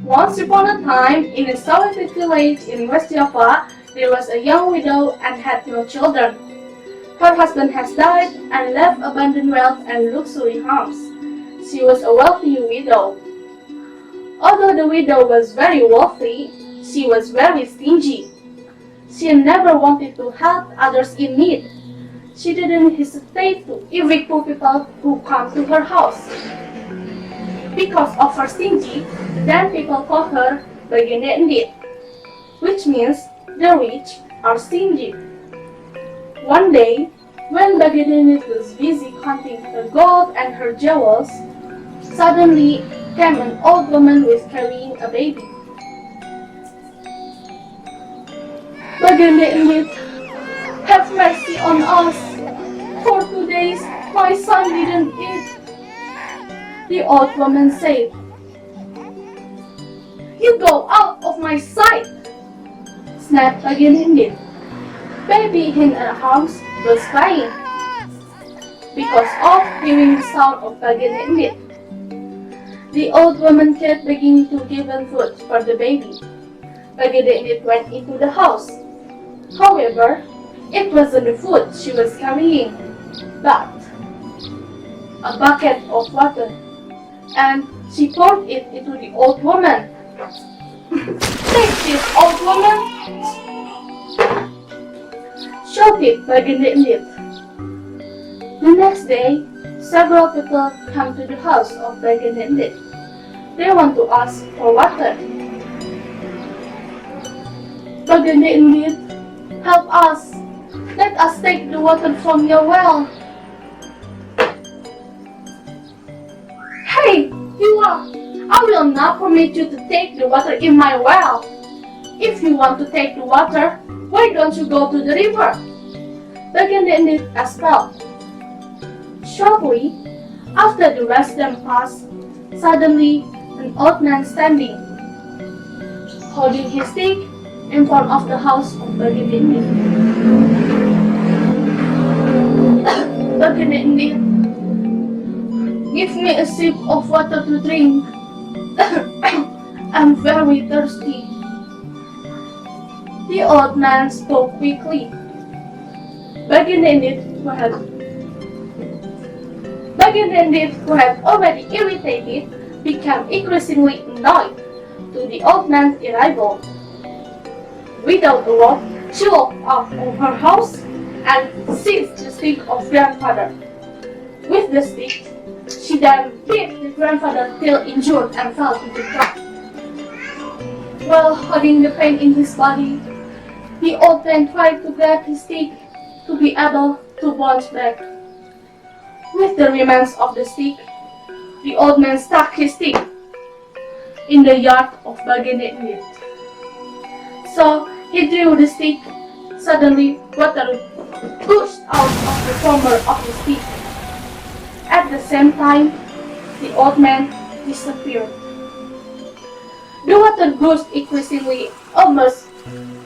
Once upon a time, in a solitary village in West Java, there was a young widow and had no children. Her husband has died and left abundant wealth and luxury homes. She was a wealthy widow. Although the widow was very wealthy, she was very stingy. She never wanted to help others in need. She didn't hesitate to evict poor people who come to her house. Because of her stingy, then people call her Bagendit, which means the rich are stingy. One day, when Bagendit was busy counting her gold and her jewels, suddenly came an old woman with carrying a baby. Bagendit, have mercy on us. For 2 days, my son didn't eat. The old woman said, "You go out of my sight!" snapped Bagendit. Baby in her arms was crying because of hearing the sound of Bagendit. The old woman kept begging to give her food for the baby. Bagendit went into the house. However, it wasn't the food she was carrying, but a bucket of water, and she poured it into the old woman. "Take this, old woman!" shouted Bagendit. The next day, several people come to the house of Bagendit. They want to ask for water. "Bagendit, help us! Let us take the water from your well." "Hey, you are! I will not permit you to take the water in my well. If you want to take the water, why don't you go to the river?" Bagendit expelled. Shortly after the resident passed, suddenly an old man standing, holding his stick in front of the house of Bagendit. "Bagendit, give me a sip of water to drink. I'm very thirsty." The old man spoke quickly. Bagendit, who had already irritated, became increasingly annoyed to the old man's arrival. Without a word, she walked out of her house and seized the stick of grandfather. With the stick, she then beat the grandfather till injured and fell to the ground. While holding the pain in his body, the old man tried to grab his stick to be able to bounce back. With the remains of the stick, the old man stuck his stick in the yard of Bagendit. So he drew the stick. Suddenly, water gushed out of the corner of the stick. At the same time, the old man disappeared. The water gushed increasingly, almost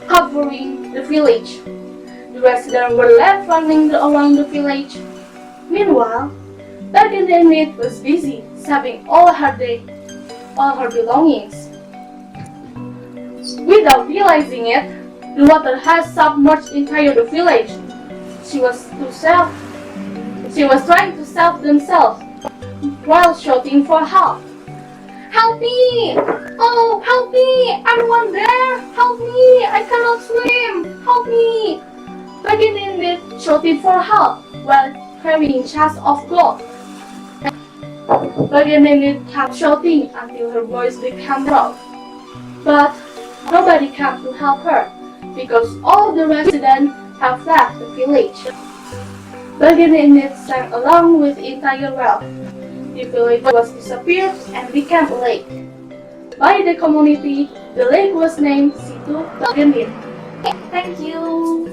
covering the village. The residents were left running around the village. Meanwhile, Bagendit was busy saving all her belongings. Without realizing it, the water had submerged entire the village. She was trying to save themselves while shouting for help. "Help me! Oh, help me! Anyone there? Help me! I cannot swim! Help me!" Bagendit shouted for help while carrying chests of gold. Bagendit kept shouting until her voice became rough. But nobody came to help her because all the residents have left the village. Bagendit sank along with the entire wealth. The village was disappeared and became a lake. By the community, the lake was named Situ Bagendit. Thank you.